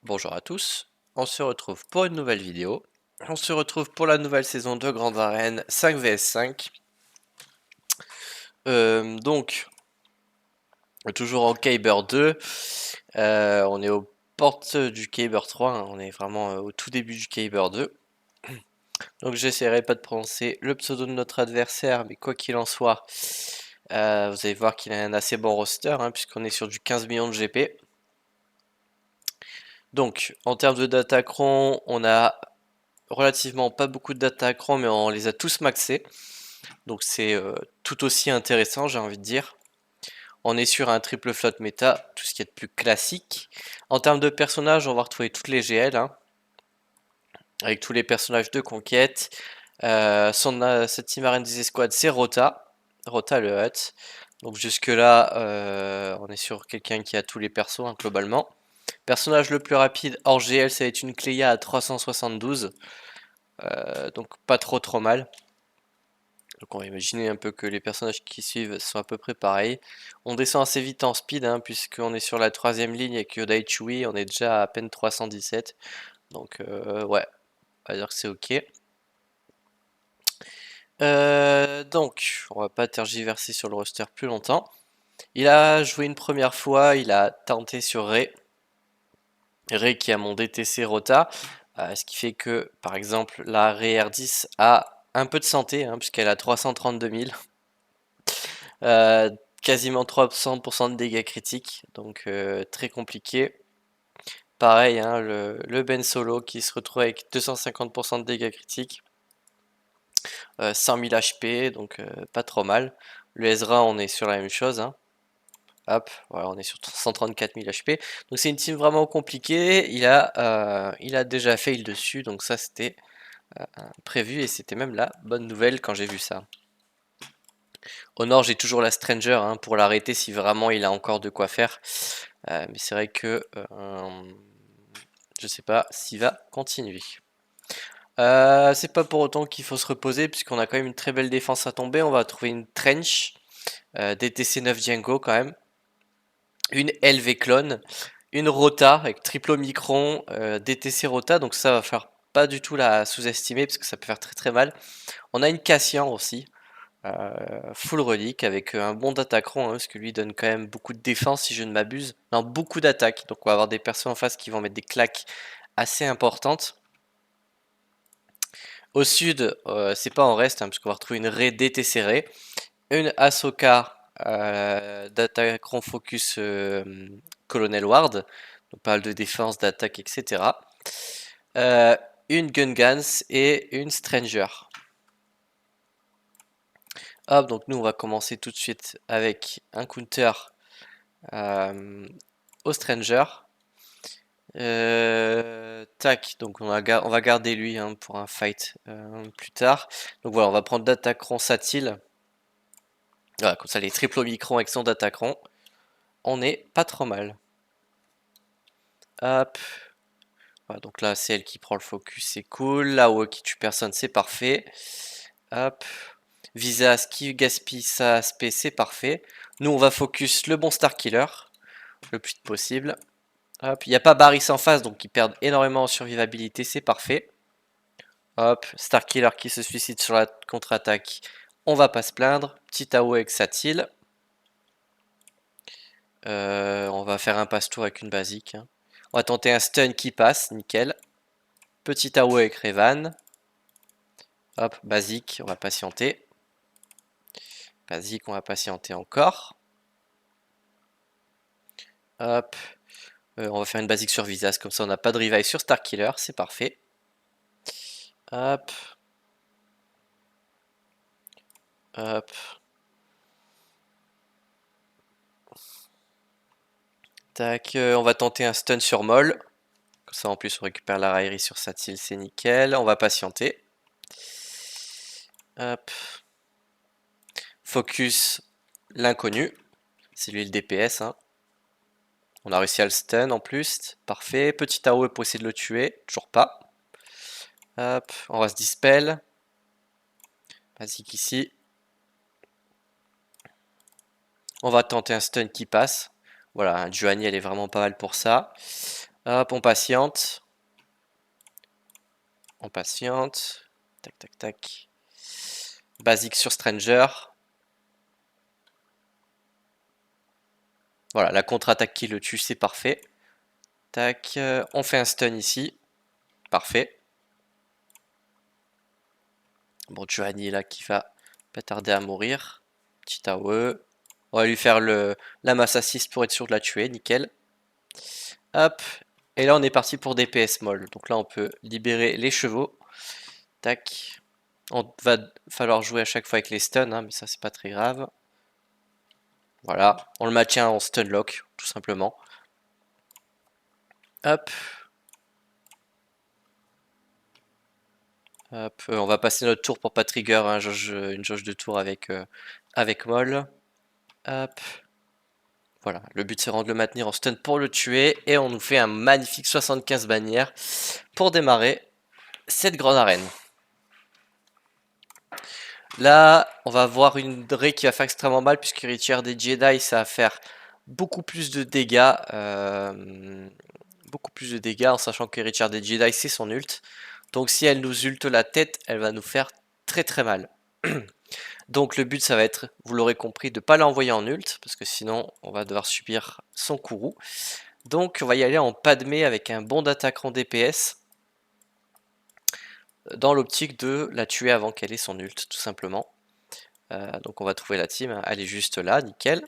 Bonjour à tous, on se retrouve pour une nouvelle vidéo. On se retrouve pour la nouvelle saison de Grande Arène 5 vs 5. Donc, toujours en Kyber 2. On est aux portes du Kyber 3, hein. On est vraiment au tout début du Kyber 2. Donc, j'essaierai pas de prononcer le pseudo de notre adversaire, mais quoi qu'il en soit, vous allez voir qu'il a un assez bon roster, hein, puisqu'on est sur du 15 millions de GP. Donc, en termes de Datacron, on a relativement pas beaucoup de Datacron, mais on les a tous maxés. Donc c'est tout aussi intéressant, j'ai envie de dire. On est sur un triple float méta, tout ce qui est de plus classique. En termes de personnages, on va retrouver toutes les GL, hein, avec tous les personnages de conquête. Cette team arène des escouades, c'est Rota. Rota le Hut. Donc jusque-là, on est sur quelqu'un qui a tous les persos, hein, globalement. Personnage le plus rapide hors GL, ça va être une Cléa à 372. Donc pas trop mal. Donc on va imaginer un peu que les personnages qui suivent sont à peu près pareils. On descend assez vite en speed, hein, puisqu'on est sur la troisième ligne avec Yodai Chui, on est déjà à peine 317. Donc ouais, on va dire que c'est ok. Donc, on va pas tergiverser sur le roster plus longtemps. Il a joué une première fois, il a tenté sur Ray. Ray qui a mon DTC Rota. Ce qui fait que, par exemple, la Ray R10 a un peu de santé, hein, puisqu'elle a 332 000. Quasiment 300% de dégâts critiques, donc très compliqué. Pareil, hein, le Ben Solo qui se retrouve avec 250% de dégâts critiques, 100 000 HP, donc pas trop mal. Le Ezra, on est sur la même chose, hein. Hop, voilà, on est sur 134 000 HP. Donc c'est une team vraiment compliquée. Il a déjà fail dessus, donc ça c'était prévu et c'était même la bonne nouvelle quand j'ai vu ça. Au nord, j'ai toujours la Stranger, hein, pour l'arrêter si vraiment il a encore de quoi faire. Mais c'est vrai que je sais pas s'il va continuer. C'est pas pour autant qu'il faut se reposer, puisqu'on a quand même une très belle défense à tomber. On va trouver une Trench, DTC 9 Django quand même, une LV Clone, une Rota avec triple Omicron, DTC Rota, donc ça va faire pas du tout la sous-estimer, parce que ça peut faire très mal. On a une Cassian aussi, full relique avec un bon datacron, hein, parce que lui donne quand même beaucoup de défense si je ne m'abuse. Non, beaucoup d'attaques, donc on va avoir des persos en face qui vont mettre des claques assez importantes. Au sud, c'est pas en reste, hein, parce qu'on va retrouver une Rey DTC Rey, une Ahsoka datacron focus Colonel Ward, donc pas mal de défense, d'attaque, etc. Une Gungans et une Stranger. Hop, donc nous on va commencer tout de suite avec un counter au Stranger. Tac, donc on va garder lui, hein, pour un fight plus tard. Donc voilà, on va prendre Datacron Satil. Voilà, comme ça les triple Omicron avec son Datacron. On est pas trop mal. Hop. Voilà, donc là c'est elle qui prend le focus, c'est cool. Là-haut qui tue personne, c'est parfait. Hop. Visas qui gaspille sa SP, c'est parfait. Nous on va focus le bon Starkiller le plus vite possible. Hop, il n'y a pas Barris en face, donc ils perdent énormément en survivabilité, c'est parfait. Hop, Starkiller qui se suicide sur la contre-attaque, on va pas se plaindre. Petit AO avec Satil. On va faire un passe-tour avec une basique, hein. On va tenter un stun qui passe, nickel. Petit AO avec Revan. Hop, basique, on va patienter. Basique, on va patienter encore. Hop, on va faire une basique sur Visas, comme ça on n'a pas de revive sur Starkiller, c'est parfait. Hop. Hop. Tac, on va tenter un stun sur Moll. Comme ça en plus on récupère la raillerie sur Satil, c'est nickel. On va patienter. Hop. Focus l'inconnu. C'est lui le DPS, hein. On a réussi à le stun en plus. Parfait. Petit AOE pour essayer de le tuer. Toujours pas. Hop. On va se dispel. Basique ici. On va tenter un stun qui passe. Voilà, un Juani elle est vraiment pas mal pour ça. Hop, on patiente. On patiente. Tac, tac, tac. Basique sur Stranger. Voilà, la contre-attaque qui le tue, c'est parfait. Tac, on fait un stun ici. Parfait. Bon, Giovanni là qui va pas tarder à mourir. Petit AOE. On va lui faire la masse assist pour être sûr de la tuer, nickel. Hop. Et là on est parti pour DPS molle. Donc là on peut libérer les chevaux. Tac. On va falloir jouer à chaque fois avec les stuns, hein, mais ça c'est pas très grave. Voilà, on le maintient en stun lock, tout simplement. Hop. Hop. On va passer notre tour pour pas trigger une jauge de tour avec Moll. Hop. Voilà, le but c'est de le maintenir en stun pour le tuer. Et on nous fait un magnifique 75 bannières pour démarrer cette grande arène. Là, on va voir une Dre qui va faire extrêmement mal puisque Richard des Jedi, ça va faire beaucoup plus de dégâts. Beaucoup plus de dégâts en sachant que Richard des Jedi, c'est son ult. Donc si elle nous ulte la tête, elle va nous faire très très mal. Donc le but, ça va être, vous l'aurez compris, de ne pas l'envoyer en ult parce que sinon, on va devoir subir son courroux. Donc on va y aller en Padmé avec un bon d'attaquant DPS dans l'optique de la tuer avant qu'elle ait son ult, tout simplement. Donc on va trouver la team, elle est juste là, nickel.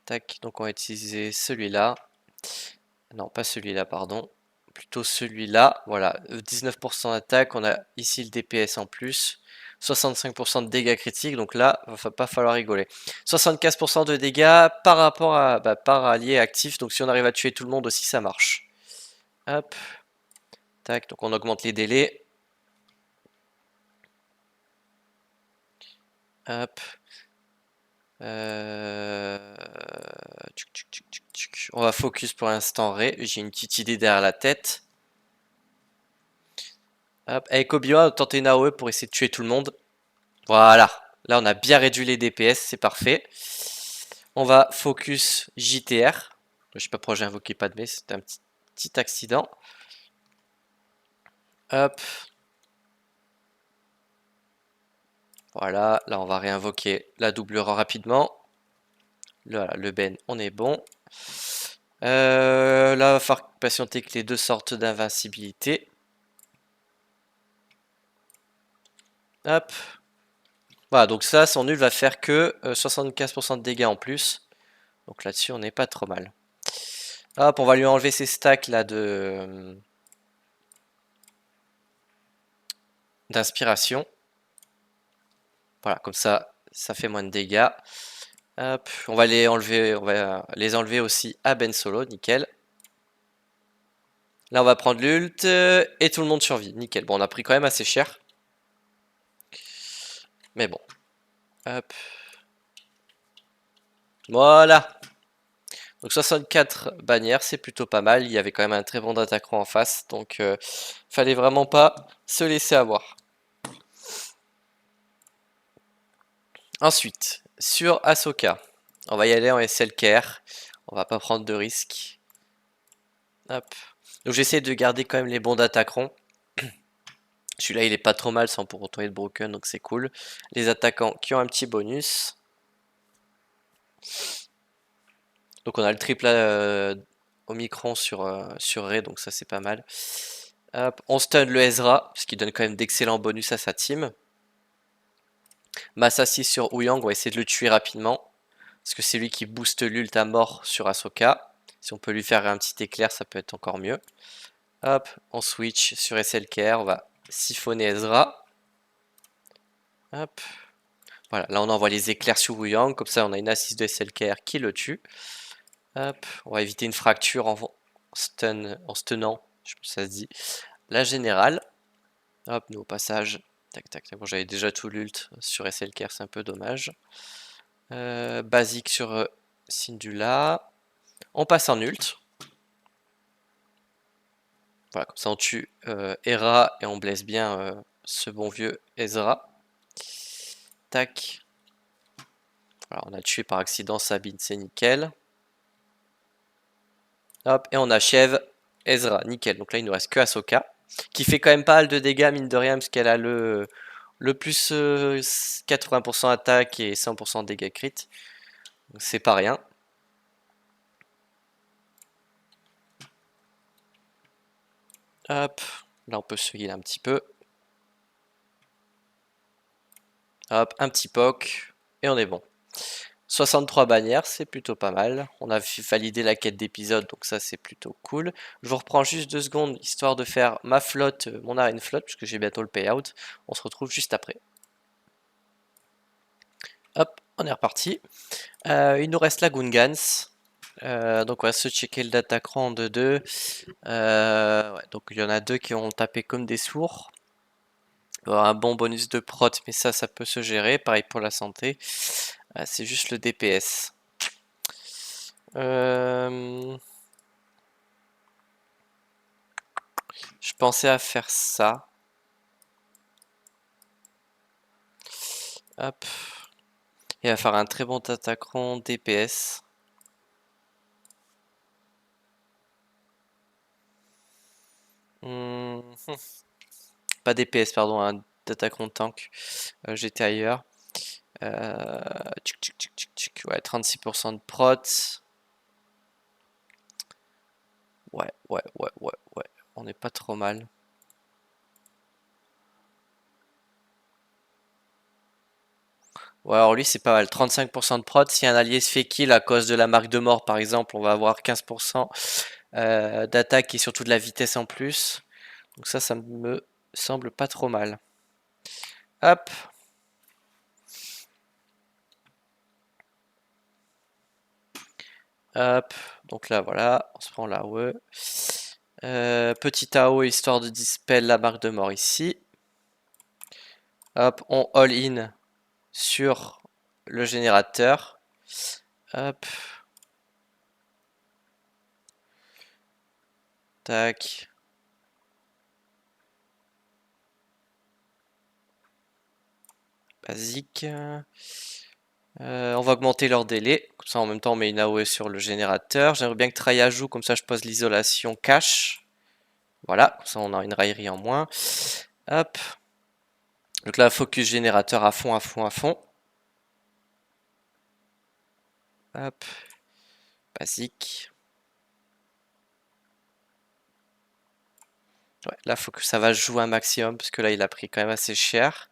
Tac, donc on va utiliser celui-là. Non, pas celui-là, pardon. Plutôt celui-là. Voilà, 19% d'attaque, on a ici le DPS en plus. 65% de dégâts critiques, donc là, il va pas falloir rigoler. 75% de dégâts par rapport à par allié actif, donc si on arrive à tuer tout le monde aussi, ça marche. Hop. Tac, donc on augmente les délais. Hop. On va focus pour l'instant Ré. J'ai une petite idée derrière la tête. Hop. Avec Obi-Wan, on va tenter une AOE pour essayer de tuer tout le monde. Voilà. Là, on a bien réduit les DPS. C'est parfait. On va focus JTR. Je sais pas pourquoi j'ai invoqué Padmé. C'était un petit accident. Hop. Voilà. Là, on va réinvoquer la doublure rapidement. Voilà, le Ben, on est bon. Là, il va falloir patienter que les deux sortent d'invincibilité. Hop. Voilà, donc ça, son nul va faire que 75% de dégâts en plus. Donc là-dessus, on n'est pas trop mal. Hop, on va lui enlever ses stacks là d'inspiration. Voilà, comme ça fait moins de dégâts. Hop, on va les enlever aussi à Ben Solo, nickel. Là, on va prendre l'ult et tout le monde survit, nickel. Bon, on a pris quand même assez cher. Mais bon. Hop. Voilà. Donc 64 bannières, c'est plutôt pas mal. Il y avait quand même un très bon attaquant en face. Donc fallait vraiment pas se laisser avoir. Ensuite, sur Ahsoka. On va y aller en SLKR. On va pas prendre de risques. Hop. Donc j'essaie de garder quand même les bons d'attaquants. Celui-là, il est pas trop mal sans pour autant être broken, donc c'est cool. Les attaquants qui ont un petit bonus. Donc on a le triple Omicron sur Rey, donc ça c'est pas mal. Hop, on stun le Ezra, ce qui donne quand même d'excellents bonus à sa team. Masse 6 sur Ouyang, on va essayer de le tuer rapidement. Parce que c'est lui qui booste l'ult à mort sur Ahsoka. Si on peut lui faire un petit éclair, ça peut être encore mieux. Hop, on switch sur SLKR, on va siphonner Ezra. Hop. Voilà, là on envoie les éclairs sur Ouyang, comme ça on a une assist de SLKR qui le tue. Hop, on va éviter une fracture en stunnant, je sais pas si ça se dit, la générale. Hop, nous au passage, tac tac tac, bon j'avais déjà tout l'ult sur SLKR, c'est un peu dommage. Basique sur Syndulla. On passe en ult. Voilà, comme ça on tue Hera et on blesse bien ce bon vieux Ezra. Tac. Voilà, on a tué par accident Sabine, c'est nickel. Hop, et on achève Ezra, nickel. Donc là, il nous reste que Ahsoka, qui fait quand même pas mal de dégâts, mine de rien, parce qu'elle a le plus 80% attaque et 100% dégâts crit. Donc c'est pas rien. Hop, là on peut se heal un petit peu. Hop, un petit poc, et on est bon. 63 bannières, c'est plutôt pas mal. On a validé la quête d'épisode, donc ça c'est plutôt cool. Je vous reprends juste 2 secondes, histoire de faire ma flotte, mon arène flotte, puisque j'ai bientôt le payout. On se retrouve juste après. Hop, on est reparti. Il nous reste la Gungans. Donc on va se checker le datacron de 2. Ouais, donc il y en a 2 qui ont tapé comme des sourds. Il y aura un bon bonus de prot, mais ça peut se gérer. Pareil pour la santé. C'est juste le DPS. Je pensais à faire ça. Hop. Et à faire un très bon datacron DPS. Pas DPS, pardon, un datacron tank. J'étais ailleurs. Ouais, 36% de prot. Ouais. On n'est pas trop mal. Ouais, alors lui, c'est pas mal. 35% de prot. Si un allié se fait kill à cause de la marque de mort, par exemple, on va avoir 15% d'attaque et surtout de la vitesse en plus. Donc ça me semble pas trop mal. Hop. Hop. Donc là, voilà. On se prend la AOE. Petit AO histoire de dispel la marque de mort ici. Hop. On all-in sur le générateur. Hop. Tac. Basique. On va augmenter leur délai. Comme ça, en même temps, on met une AOE sur le générateur. J'aimerais bien que Try ajoute. Comme ça, je pose l'isolation cache. Voilà. Comme ça, on a une raillerie en moins. Hop. Donc là, focus générateur à fond. Hop. Basique. Ouais, là, faut que ça va jouer un maximum. Parce que là, il a pris quand même assez cher.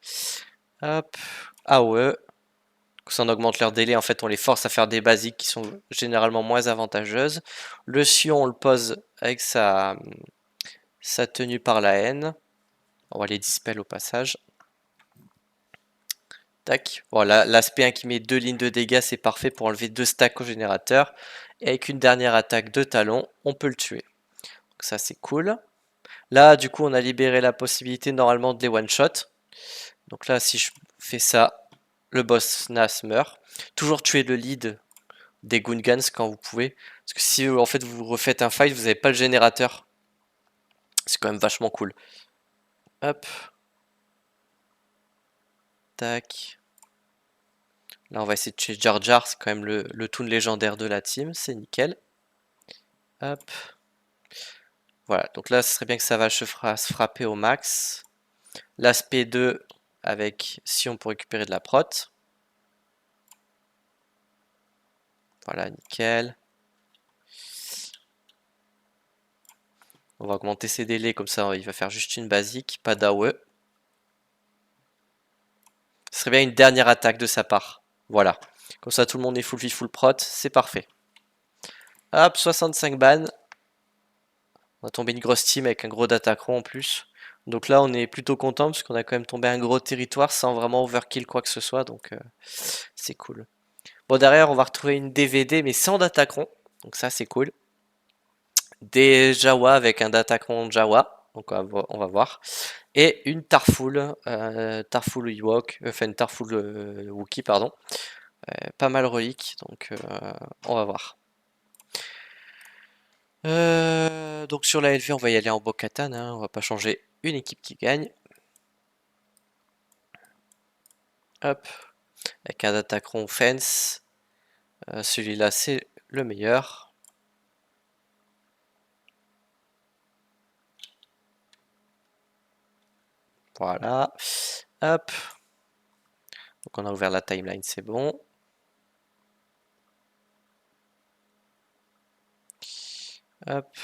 Hop. AOE. Ça, on augmente leur délai. En fait, on les force à faire des basiques qui sont généralement moins avantageuses. Le Sion, on le pose avec sa tenue par la haine. On va les dispel au passage. Tac. Voilà, l'aspect 1 qui met 2 lignes de dégâts, c'est parfait pour enlever 2 stacks au générateur. Et avec une dernière attaque de talon, on peut le tuer. Donc ça, c'est cool. Là, du coup, on a libéré la possibilité normalement de les one-shot. Donc là, si je fais ça, le boss Nas meurt. Toujours tuer le lead des Gungans quand vous pouvez. Parce que si en fait vous refaites un fight, vous n'avez pas le générateur. C'est quand même vachement cool. Hop. Tac. Là, on va essayer de tuer Jar Jar. C'est quand même le toon légendaire de la team. C'est nickel. Hop. Voilà. Donc là, ce serait bien que ça va se frapper au max. L'aspect 2 avec Sion pour récupérer de la prot. Voilà, nickel. On va augmenter ses délais. Comme ça, il va faire juste une basique. Pas d'AOE. Ce serait bien une dernière attaque de sa part. Voilà. Comme ça, tout le monde est full vie, full prot. C'est parfait. Hop, 65 ban. On a tombé une grosse team avec un gros datacron en plus. Donc là, on est plutôt content parce qu'on a quand même tombé un gros territoire sans vraiment overkill quoi que ce soit. Donc c'est cool. Bon, derrière, on va retrouver une DVD mais sans datacron. Donc ça, c'est cool. Des Jawa avec un datacron Jawa. Donc on va voir. Et une Tarful. Tarful Ewok. Enfin, une Tarful Wookie, pardon. Pas mal relique. Donc on va voir. Donc sur la LV, on va y aller en Bo-Katan, hein, on va pas changer une équipe qui gagne. Hop. avec un Datacron Fence. Celui-là, c'est le meilleur. Voilà. Hop. Donc on a ouvert la timeline, c'est bon. Hop.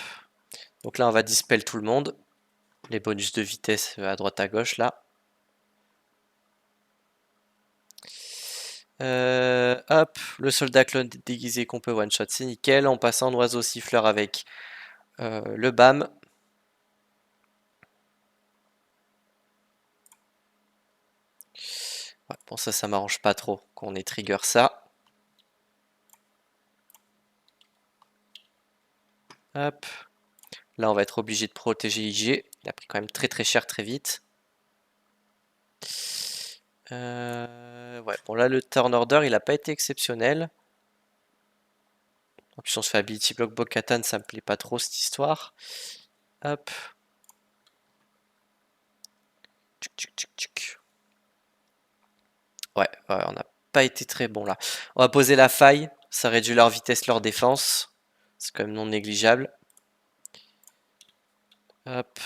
Donc là, on va dispel tout le monde. Les bonus de vitesse à droite à gauche, là. Hop, le soldat clone déguisé qu'on peut one-shot, c'est nickel. En passant en oiseau siffleur avec le BAM. Ouais, bon, ça m'arrange pas trop qu'on ait trigger ça. Hop. Là, on va être obligé de protéger IG. Il a pris quand même très cher très vite. Ouais, bon là, le turn order, il n'a pas été exceptionnel. En plus, on se fait ability block Bo-Katan, ça me plaît pas trop cette histoire. Hop. Tchuc, tchuc, tchuc, tchuc. Ouais, on n'a pas été très bon là. On va poser la faille, ça réduit leur vitesse, leur défense. C'est quand même non négligeable. Hop.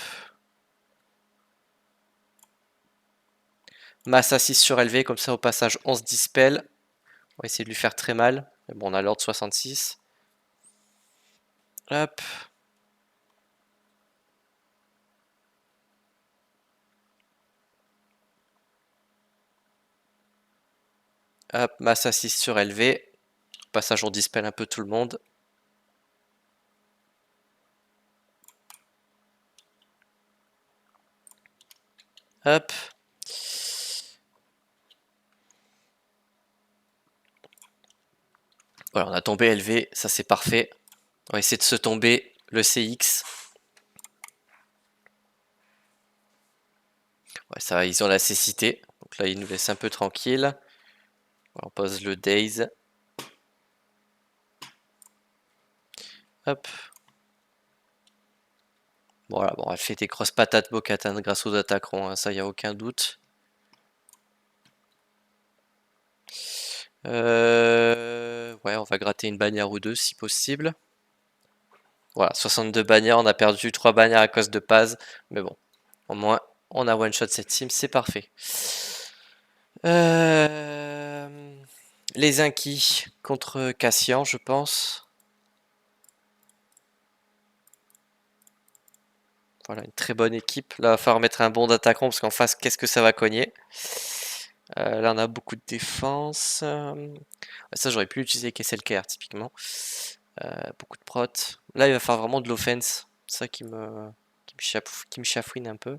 Masse à 6 surélevé, comme ça au passage on se dispel. On va essayer de lui faire très mal. Mais bon, on a l'ordre 66. Hop. Hop, masse à 6 surélevé. Au passage on dispel un peu tout le monde. Hop. Voilà, on a tombé élevé, ça c'est parfait. On va essayer de se tomber le CX. Ouais, ça va, ils ont la cécité. Donc là, ils nous laissent un peu tranquille. On pose le Daze. Hop. Voilà, bon, elle fait des grosses patates Bo-Katan grâce aux attaquerons, hein, ça y a aucun doute. Ouais, on va gratter une bannière ou deux si possible. Voilà, 62 bannières, on a perdu 3 bannières à cause de Paz. Mais bon, au moins, on a one-shot cette team, c'est parfait. Les Inquis contre Cassian, je pense. Voilà, une très bonne équipe. Là, il va falloir mettre un bon d'attaquant parce qu'en face, qu'est-ce que ça va cogner? Là, on a beaucoup de défense. Ça, j'aurais pu utiliser Kesselker, typiquement. Beaucoup de prot. Là, il va falloir vraiment de l'offense. C'est ça qui me chafouine un peu.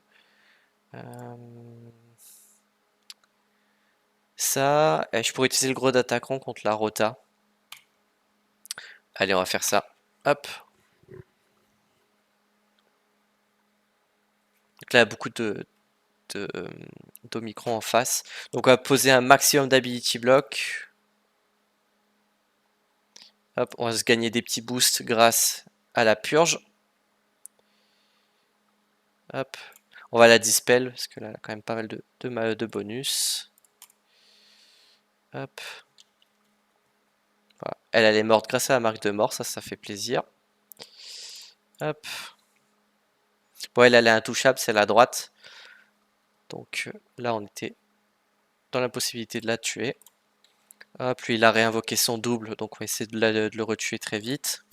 Ça, je pourrais utiliser le gros d'attaquant contre la rota. Allez, on va faire ça. Hop. Donc là, il y a beaucoup d'Omicron en face. Donc on va poser un maximum d'ability block. Hop, on va se gagner des petits boosts grâce à la purge. Hop. On va la dispel, parce que là, elle a quand même pas mal de bonus. Hop. Voilà. Elle est morte grâce à la marque de mort, ça fait plaisir. Hop. Bon, elle est intouchable, c'est la droite. Donc là, on était dans la possibilité de la tuer. Hop, lui, il a réinvoqué son double, donc on va essayer de le retuer très vite.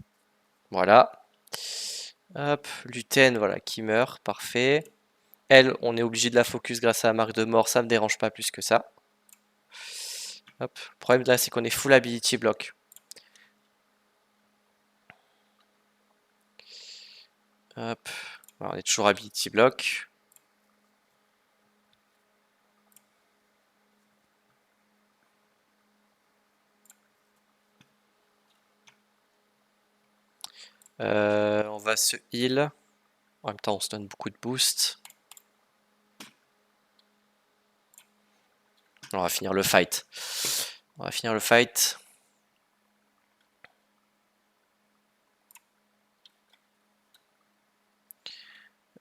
Voilà. Hop, Luten, voilà, qui meurt, parfait. Elle, on est obligé de la focus grâce à la marque de mort, ça me dérange pas plus que ça. Hop, le problème là, c'est qu'on est full ability block. Hop, voilà, on est toujours ability block. On va se heal. En même temps, on se donne beaucoup de boost. On va finir le fight. On va finir le fight.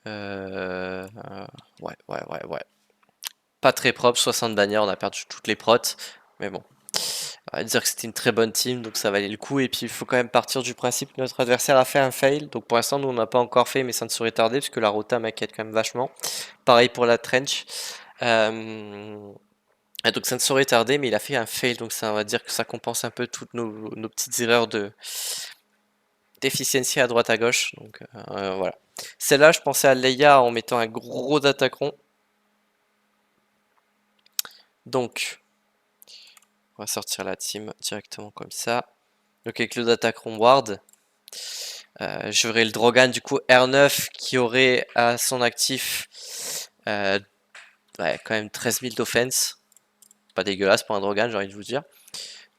Ouais. Pas très propre, 60 bannières, on a perdu toutes les protes. Mais bon, on va dire que c'était une très bonne team, donc ça valait le coup. Et puis il faut quand même partir du principe que notre adversaire a fait un fail. Donc pour l'instant, nous on n'a pas encore fait, mais ça ne saurait tarder, parce que la rota m'inquiète quand même vachement. Pareil pour la trench. Et donc ça ne saurait tarder, mais il a fait un fail, donc ça on va dire que ça compense un peu toutes nos petites erreurs d'efficiency à droite à gauche. Donc voilà. Celle-là, je pensais à Leia en mettant un gros Datacron. Donc, on va sortir la team directement comme ça. Donc avec le Datacron Ward, j'aurai le Drogan du coup R9 qui aurait à son actif ouais, quand même 13 000 d'offense. Pas dégueulasse pour un Drogan, j'ai envie de vous dire.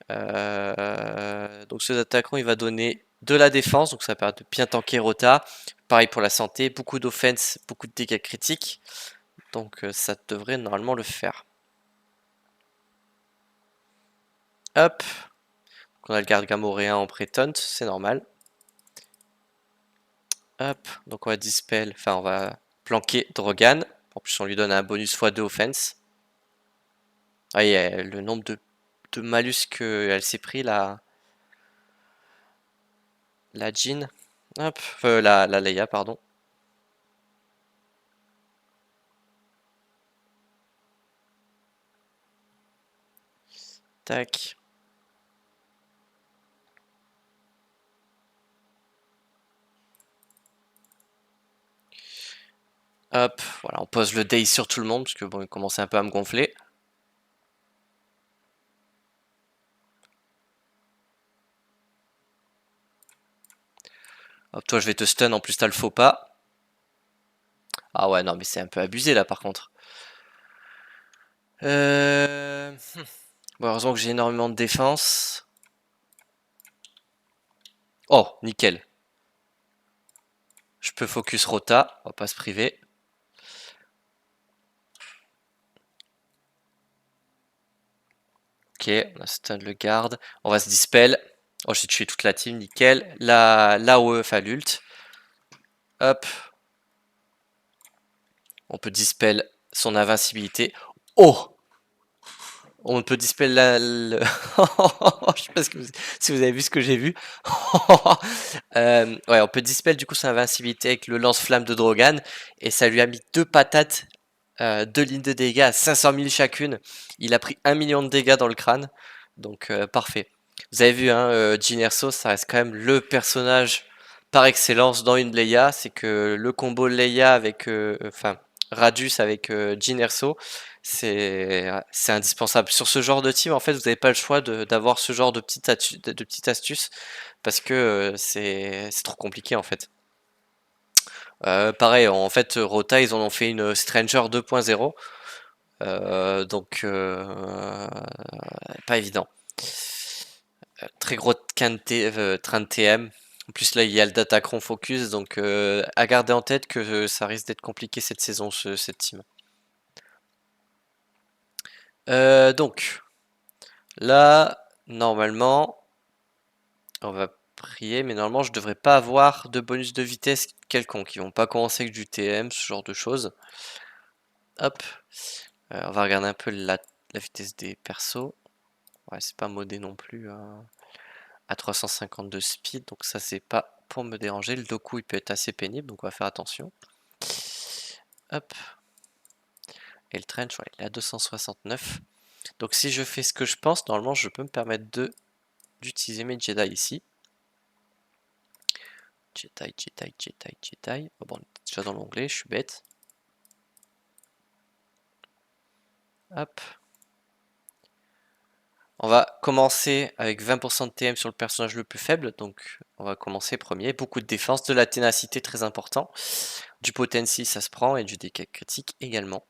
Donc ce Datacron il va donner de la défense, donc ça permet de bien tanker Rota. Pareil pour la santé, beaucoup d'offense, beaucoup de dégâts critiques. Donc ça devrait normalement le faire. Hop. Donc on a le garde gamoréen en pré-taunt, c'est normal. Hop. Donc on va dispel, enfin on va planquer Drogan. En plus on lui donne un bonus x2 offense. Ah, il y a le nombre de malus qu'elle s'est pris la Jean. Hop. La Leia, pardon. Tac. Hop, voilà, on pose le day sur tout le monde, parce que bon, il commençait un peu à me gonfler. Hop, toi je vais te stun, en plus t'as le faux pas. Ah ouais, non mais c'est un peu abusé là par contre. Bon, heureusement que j'ai énormément de défense. Oh, nickel. Je peux focus Rota, on va pas se priver. Ok, on a stun le garde. On va se dispel. Oh, j'ai tué toute la team, nickel. La AOE, enfin l'ult. Hop. On peut dispel son invincibilité. Oh! On peut dispel je sais pas si vous avez vu ce que j'ai vu. Ouais, on peut dispel du coup son invincibilité avec le lance-flamme de Drogan. Et ça lui a mis deux patates, deux lignes de dégâts à 500 000 chacune. Il a pris 1 million de dégâts dans le crâne. Donc parfait. Vous avez vu, hein, Jyn Erso, ça reste quand même le personnage par excellence dans une Leia. C'est que le combo Leia avec... enfin, Radius avec Jyn Erso, c'est indispensable. Sur ce genre de team, en fait, vous n'avez pas le choix d'avoir ce genre de petites astuces parce que c'est trop compliqué en fait. Pareil, en fait, Rota, ils en ont fait une Stranger 2.0, donc pas évident. Très gros train de TM. En plus, là, il y a le Datacron Focus, donc à garder en tête que ça risque d'être compliqué cette saison, cette team. Donc, là, normalement, on va prier, mais normalement, je devrais pas avoir de bonus de vitesse quelconque. Ils vont pas commencer avec du TM, ce genre de choses. Hop, on va regarder un peu la vitesse des persos. Ouais, c'est pas modé non plus à 350 de speed, donc ça, c'est pas pour me déranger. Le Doku, il peut être assez pénible, donc on va faire attention. Hop, et le Trench, ouais, il est à 269. Donc si je fais ce que je pense, normalement, je peux me permettre d'utiliser mes Jedi ici. Jedi. Oh, bon, on est déjà dans l'onglet, je suis bête. Hop. On va commencer avec 20% de TM sur le personnage le plus faible. Donc on va commencer premier. Beaucoup de défense, de la ténacité très important. Du potency ça se prend et du dégât critique également.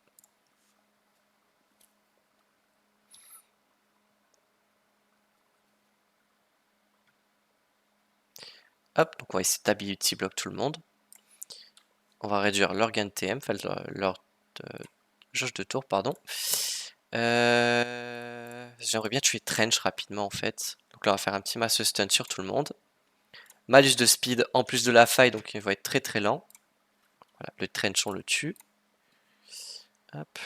Hop, donc on va essayer d'ability block tout le monde. On va réduire leur gain de TM, enfin leur jauge de tour, pardon. J'aimerais bien tuer Trench rapidement en fait. Donc là on va faire un petit mass stun sur tout le monde. Malus de speed en plus de la faille, donc il va être très très lent. Voilà, le Trench on le tue. Hop.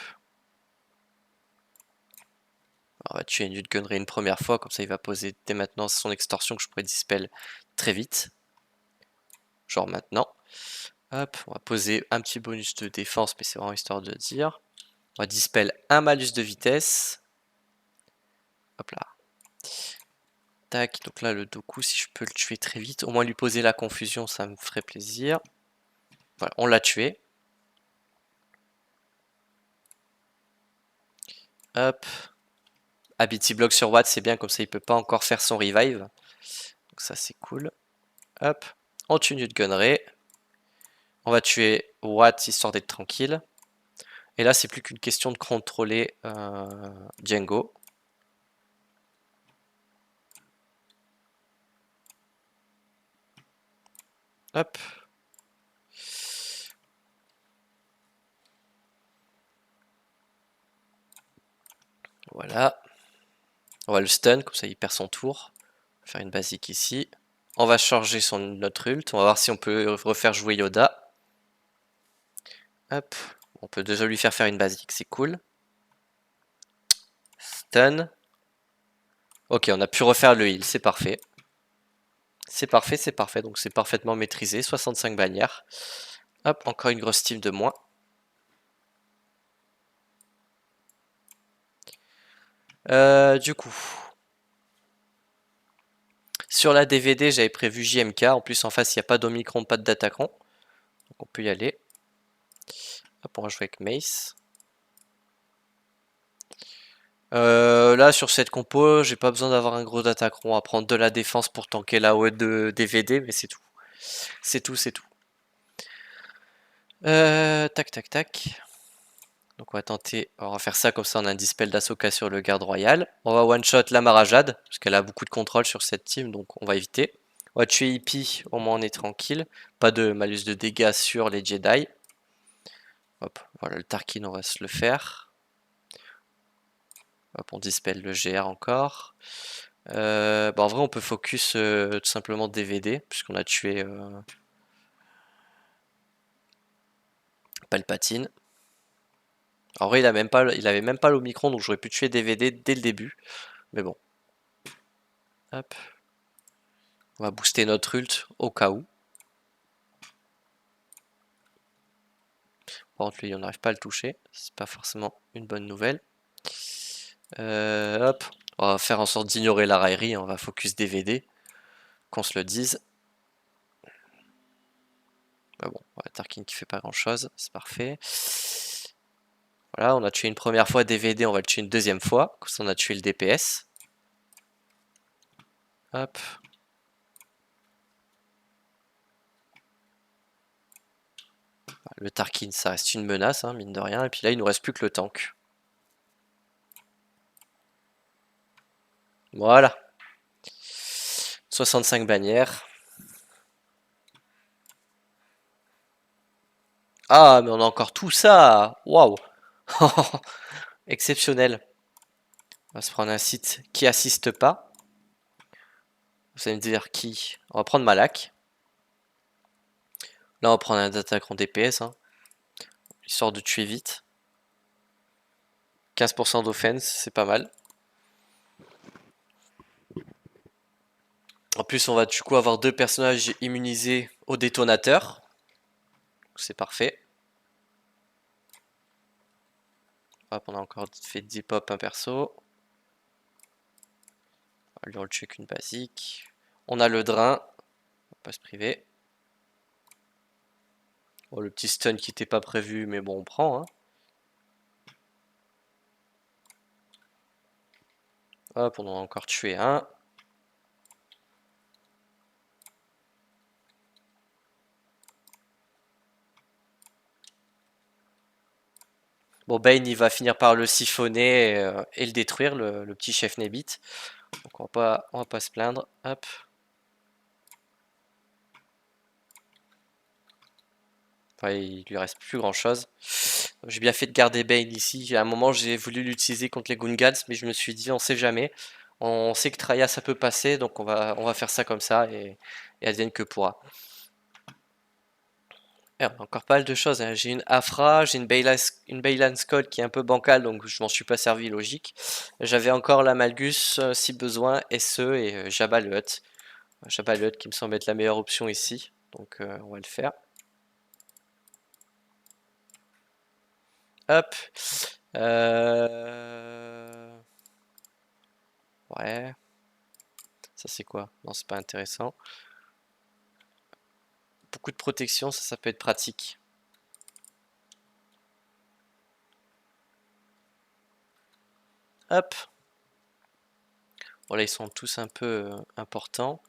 On va tuer Newt Gunray une première fois, comme ça il va poser dès maintenant son extorsion que je pourrais dispel très vite. Genre maintenant. Hop, on va poser un petit bonus de défense, mais c'est vraiment histoire de dire. On va dispel un malus de vitesse. Hop là. Tac, donc là le Doku, si je peux le tuer très vite, au moins lui poser la confusion, ça me ferait plaisir. Voilà, on l'a tué. Hop. Ability block sur Watt, c'est bien, comme ça il peut pas encore faire son revive. Donc ça c'est cool. Hop, on tue Newt Gunray. On va tuer Watt histoire d'être tranquille. Et là c'est plus qu'une question de contrôler Django. Hop. Voilà. On va le stun, comme ça il perd son tour. On va faire une basique ici. On va charger notre ult. On va voir si on peut refaire jouer Yoda. Hop. On peut déjà lui faire une basique, c'est cool. Stun. Ok, on a pu refaire le heal, c'est parfait. C'est parfait, c'est parfait. Donc c'est parfaitement maîtrisé. 65 bannières. Hop, encore une grosse team de moins. Du coup, sur la DVD, j'avais prévu JMK. En plus, en face, il n'y a pas d'Omicron, pas de Datacron. Donc on peut y aller. Hop, on va jouer avec Mace. Là, sur cette compo, j'ai pas besoin d'avoir un gros Datacron. On va prendre de la défense pour tanker la OE de DVD, mais c'est tout. C'est tout, c'est tout. Tac, tac, tac. Donc on va tenter, on va faire ça comme ça on a un dispel d'Asoka sur le garde royal. On va one shot la Marajade, parce qu'elle a beaucoup de contrôle sur cette team, donc on va éviter. On va tuer Hippie, au moins on est tranquille. Pas de malus de dégâts sur les Jedi. Hop, voilà le Tarkin on va se le faire. Hop, on dispel le GR encore. En vrai on peut focus tout simplement DVD, puisqu'on a tué Palpatine. En vrai il avait même pas l'Omicron, donc j'aurais pu tuer DVD dès le début. Mais bon. Hop. On va booster notre ult au cas où. Par contre, lui, on n'arrive pas à le toucher. C'est pas forcément une bonne nouvelle. Hop. On va faire en sorte d'ignorer la raillerie. On va focus DVD. Qu'on se le dise. Bah bon, ouais, Tarkin qui fait pas grand chose. C'est parfait. Voilà, on a tué une première fois DVD. On va le tuer une deuxième fois. Comme ça, on a tué le DPS. Hop. Le Tarkin, ça reste une menace, hein, mine de rien. Et puis là, il nous reste plus que le tank. Voilà. 65 bannières. Ah, mais on a encore tout ça. Waouh. Exceptionnel. On va se prendre un site qui assiste pas. Vous allez me dire qui? On va prendre Malak. Là, on va prendre un attaquant DPS, hein, histoire de tuer vite. 15% d'offense, c'est pas mal. En plus, on va du coup avoir deux personnages immunisés au détonateur. C'est parfait. Hop, on a encore fait 10 pop un perso. Lui, on le tue qu'une basique. On a le drain. On va pas se priver. Oh, le petit stun qui n'était pas prévu, mais bon, on prend. Hein. Hop, on en a encore tué un. Bon, Bane, il va finir par le siphonner et le détruire, le petit chef Nebit. Donc on va pas se plaindre. Hop. Enfin, il lui reste plus grand chose. J'ai bien fait de garder Bane ici. À un moment, j'ai voulu l'utiliser contre les Gungans, mais je me suis dit, on sait jamais. On sait que Traya ça peut passer, donc on va faire ça comme ça et advienne que pourra. Et on a encore pas mal de choses, hein. J'ai une Afra, j'ai une Balance Code qui est un peu bancale, donc je m'en suis pas servi, logique. J'avais encore la Malgus, si besoin, SE et Jabba le Hutt. Jabba le Hutt qui me semble être la meilleure option ici, donc on va le faire. Hop. Ouais. Ça c'est quoi? Non, c'est pas intéressant. Beaucoup de protection, ça peut être pratique. Hop. Bon là ils sont tous un peu importants.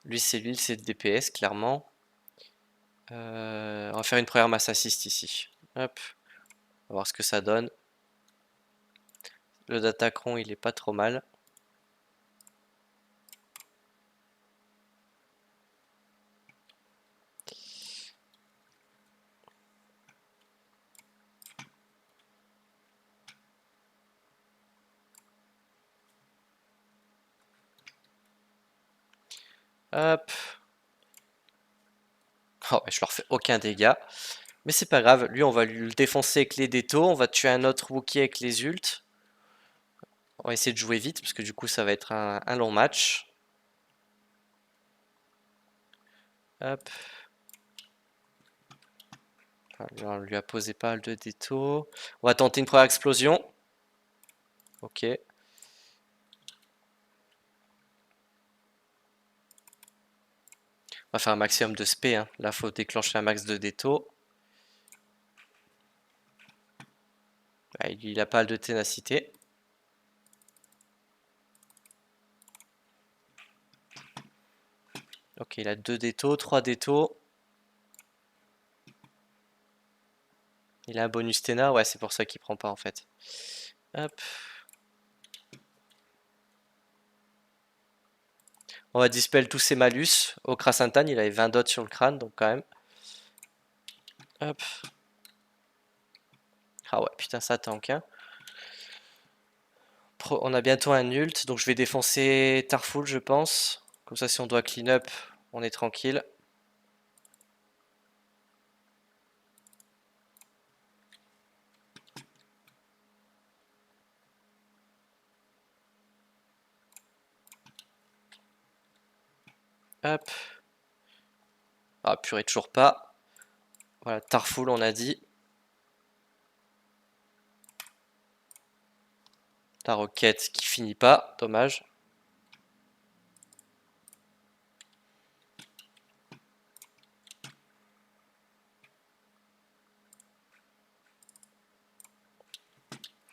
Lui c'est l'huile, c'est le DPS clairement. On va faire une première masse assist ici. Hop. On va voir ce que ça donne. Le Datacron il est pas trop mal. Hop. Oh, je leur fais aucun dégât. Mais c'est pas grave, lui on va lui le défoncer avec les détos, on va tuer un autre Wookie avec les ults. On va essayer de jouer vite parce que du coup ça va être un long match. Hop. On lui a posé pas mal de détos. On va tenter une première explosion. Ok. On va faire un maximum de spé, hein. Là faut déclencher un max de détos. Il a pas mal de ténacité. Ok, il a 2 détos, 3 détos. Il a un bonus Téna, ouais, c'est pour ça qu'il prend pas en fait. Hop. On va dispel tous ses malus. Au Krasantan, il avait 20 dots sur le crâne, donc quand même. Hop. Ah ouais, putain, ça tank, hein. On a bientôt un ult, donc je vais défoncer Tarful, je pense. Comme ça, si on doit clean up, on est tranquille. Hop. Ah, purée, toujours pas. Voilà, Tarful, on a dit. La roquette qui finit pas, dommage.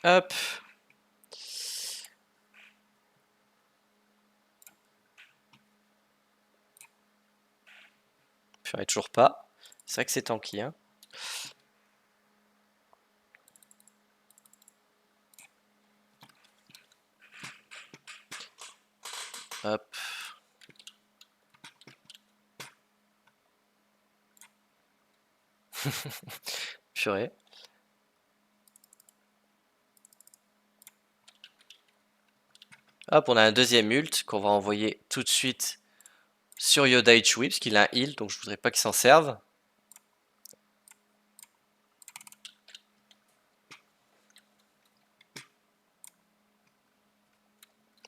Hop. Purée, toujours pas. C'est vrai que c'est tanky, hein. Hop. Purée. Hop, on a un deuxième ult qu'on va envoyer tout de suite sur Yoda et Chewie, parce qu'il a un heal, donc je voudrais pas qu'il s'en serve.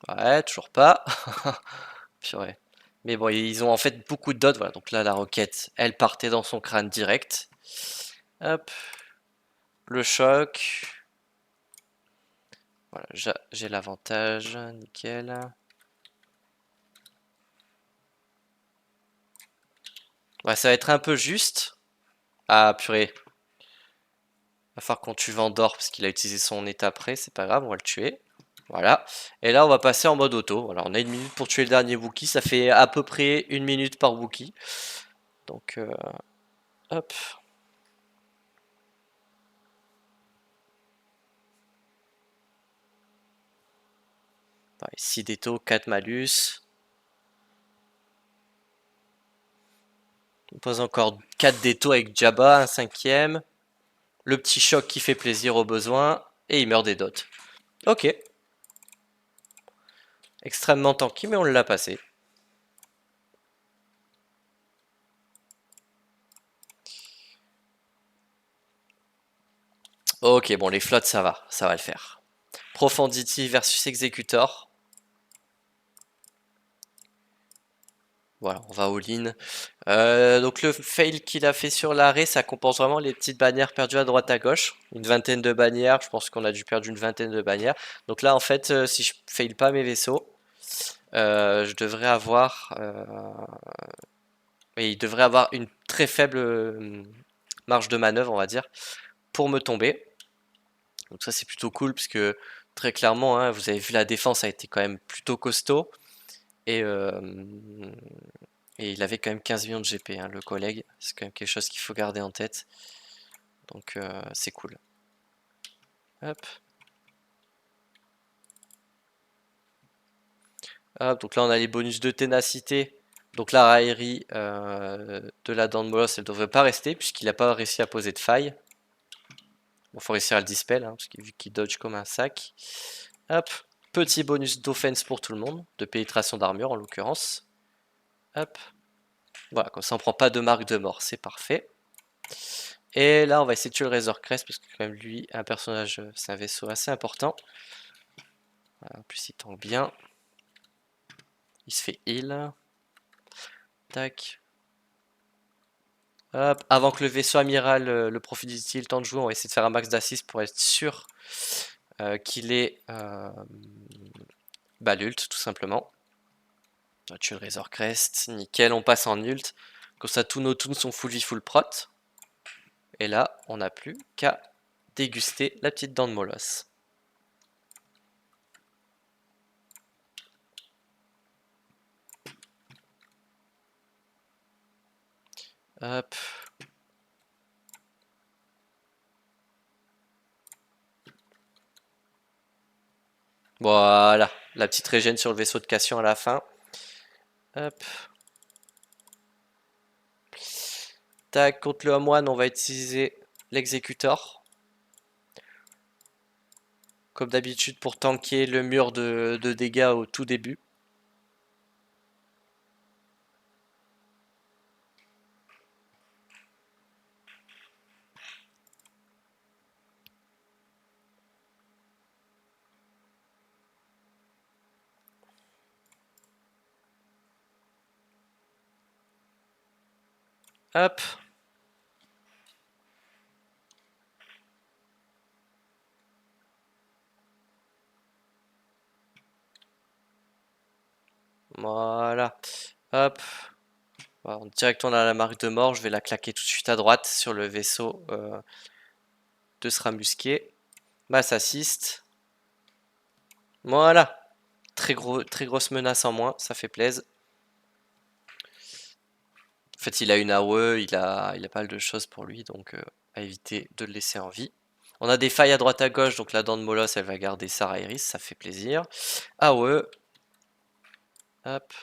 Ouais, toujours pas. Purée. Mais bon, ils ont en fait beaucoup de dots, voilà. Donc là, la roquette, elle partait dans son crâne direct. Hop. Le choc. Voilà, j'ai l'avantage. Nickel. Ouais, ça va être un peu juste. Ah, purée. Va falloir qu'on tue Vandor parce qu'il a utilisé son état après. C'est pas grave, on va le tuer. Voilà. Et là, on va passer en mode auto. Voilà, on a 1 minute pour tuer le dernier Wookie. Ça fait à peu près 1 minute par Wookie. Donc, hop. Ouais, 6 détos, 4 malus. On pose encore 4 détos avec Jabba, un cinquième. Le petit choc qui fait plaisir au besoin. Et il meurt des dots. Ok. Extrêmement tanky, mais on l'a passé. Ok, bon, les flottes, ça va le faire. Profundity versus Executor. Voilà, on va all-in. Donc le fail qu'il a fait sur l'arrêt, ça compense vraiment les petites bannières perdues à droite à gauche. Une vingtaine de bannières, je pense qu'on a dû perdre une vingtaine de bannières. Donc là, en fait, si je fail pas mes vaisseaux, je devrais avoir... il devrait avoir une très faible marge de manœuvre, on va dire, pour me tomber. Donc ça, c'est plutôt cool, parce que très clairement, hein, vous avez vu, la défense a été quand même plutôt costaud. Et, et il avait quand même 15 millions de GP, hein, le collègue. C'est quand même quelque chose qu'il faut garder en tête. Donc c'est cool. Hop. Hop, donc là on a les bonus de ténacité. Donc la raillerie de la dent de molosse, elle ne devrait pas rester puisqu'il n'a pas réussi à poser de faille. Bon, faut réussir à le dispel, hein, parce qu'il vu qu'il dodge comme un sac. Hop, petit bonus d'offense pour tout le monde, de pénétration d'armure en l'occurrence. Hop, voilà, comme ça on prend pas de marque de mort, c'est parfait. Et là on va essayer de tuer le Razor Crest parce que quand même lui, un personnage, c'est un vaisseau assez important. Voilà, en plus il tank bien. Il se fait heal. Tac. Hop, avant que le vaisseau amiral, le Profundity, ait le temps de jouer, on va essayer de faire un max d'assist pour être sûr qu'il ait l'ult, tout simplement. On va tuer le Razor Crest, nickel, on passe en ult. Comme ça, tous nos toons sont full vie, full prot. Et là, on n'a plus qu'à déguster la petite dent de molosse. Hop. Voilà, la petite régène sur le vaisseau de Cassian à la fin. Hop. Tac, contre le Home One, on va utiliser l'exécuteur. Comme d'habitude pour tanker le mur de dégâts au tout début. Hop. Voilà. Hop. Voilà, direct on a la marque de mort. Je vais la claquer tout de suite à droite sur le vaisseau de ce ramusqué. Mass assist. Voilà. Très grosse menace en moins. Ça fait plaisir. En fait, il a une AOE. Il a pas mal de choses pour lui. Donc, à éviter de le laisser en vie. On a des failles à droite à gauche. Donc, la dent de Molosse, elle va garder Sarah Iris. Ça fait plaisir. AOE. Hop.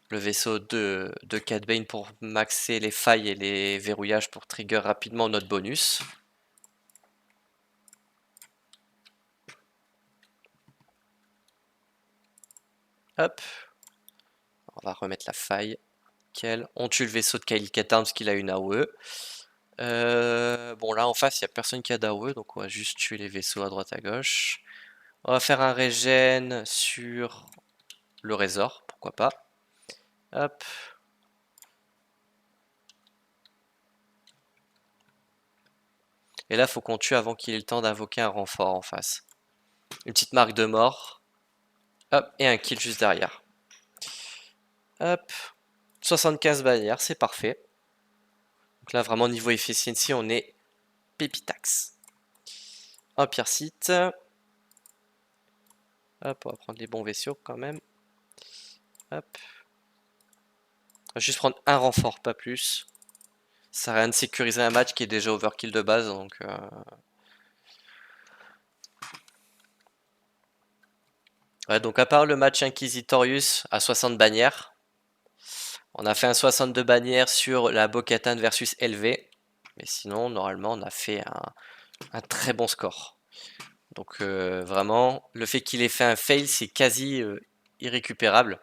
Le vaisseau de Cad Bane pour maxer les failles et les verrouillages pour trigger rapidement notre bonus. Hop. On va remettre la faille. Nickel. On tue le vaisseau de Kyle Katarn parce qu'il a une AOE. Bon, là en face, il n'y a personne qui a d'AOE, donc on va juste tuer les vaisseaux à droite à gauche. On va faire un régène sur le Razor, pourquoi pas. Hop. Et là, faut qu'on tue avant qu'il ait le temps d'invoquer un renfort en face. Une petite marque de mort. Hop, et un kill juste derrière. Hop. 75 bannières, c'est parfait. Donc là, vraiment, niveau efficiency, on est pépitax. Empire site. Hop, on va prendre les bons vaisseaux quand même. Hop. On va juste prendre un renfort, pas plus. Ça sert à rien de sécuriser un match qui est déjà overkill de base, donc... Ouais, donc à part le match Inquisitorius à 60 bannières, on a fait un 62 bannières sur la Bo-Katan versus LV. Mais sinon, normalement, on a fait un très bon score. Donc vraiment, le fait qu'il ait fait un fail, c'est quasi irrécupérable.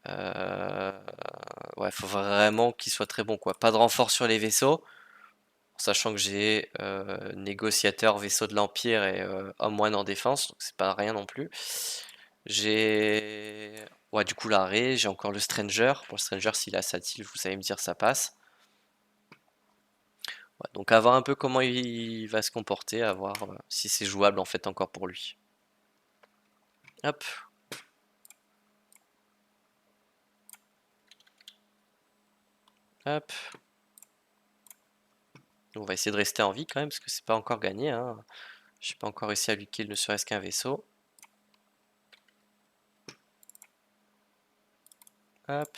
Ouais, faut vraiment qu'il soit très bon, quoi. Pas de renfort sur les vaisseaux. sachant que j'ai négociateur, vaisseau de l'Empire et homme moine en défense, donc c'est pas rien non plus. J'ai... Ouais, du coup l'arrêt, j'ai encore le Stranger. Pour le Stranger, s'il a sa tilde, vous savez me dire ça passe. Ouais, donc à voir un peu comment il va se comporter, à voir si c'est jouable en fait encore pour lui. Hop. Hop. On va essayer de rester en vie quand même, parce que c'est pas encore gagné, hein. J'ai pas encore réussi à lui kill ne serait-ce qu'un vaisseau. Hop.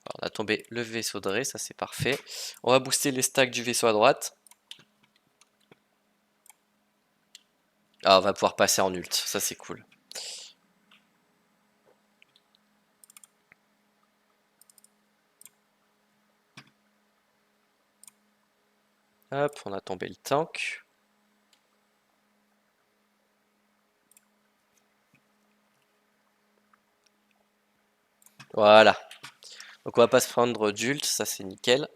Alors, on a tombé le vaisseau de Ré, ça c'est parfait. On va booster les stacks du vaisseau à droite. Ah, on va pouvoir passer en ult, ça c'est cool. Hop, on a tombé le tank. Voilà. Donc on va pas se prendre d'ult, ça c'est nickel.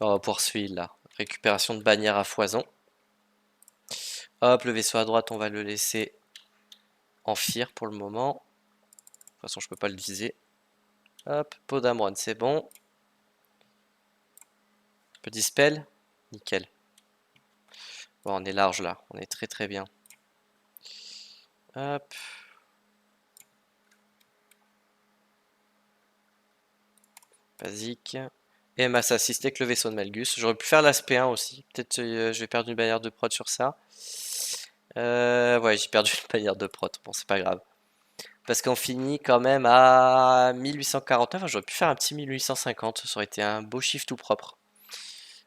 On va poursuivre là. Récupération de bannière à foison. Hop, le vaisseau à droite, on va le laisser en fear pour le moment. De toute façon, je peux pas le viser. Hop, pot d'Amron, c'est bon. Petit spell, nickel. Bon, on est large là, on est très très bien. Hop. Basique. Et masse assistée avec le vaisseau de Malgus. J'aurais pu faire l'aspect 1 aussi. Peut-être je vais perdre une bannière de prod sur ça. Ouais, j'ai perdu une bannière de prod. Bon, c'est pas grave. Parce qu'on finit quand même à 1849. Enfin, j'aurais pu faire un petit 1850. Ça aurait été un beau chiffre tout propre.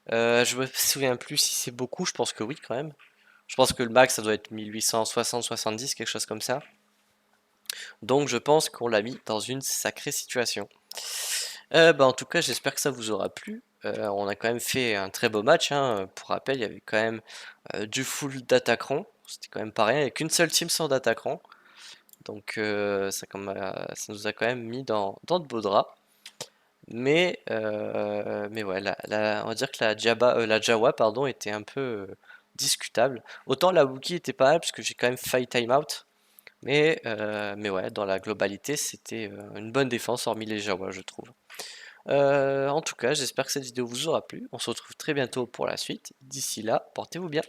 Je me souviens plus si c'est beaucoup. Je pense que oui, quand même. Je pense que le max, ça doit être 1860-70, quelque chose comme ça. Donc, je pense qu'on l'a mis dans une sacrée situation. Bah, en tout cas, j'espère que ça vous aura plu. On a quand même fait un très beau match, hein. Pour rappel, il y avait quand même du full d'attaquants. C'était quand même pas rien. Il n'y a qu'une seule team sans d'attaquants. Donc ça nous a quand même mis dans de beaux draps. Mais ouais, on va dire que la Jawa pardon, était un peu discutable. Autant la Wookie était pas mal, parce que j'ai quand même failli time out. Mais ouais, dans la globalité, c'était une bonne défense, hormis les Jawa, je trouve. En tout cas, j'espère que cette vidéo vous aura plu. On se retrouve très bientôt pour la suite. D'ici là, portez-vous bien.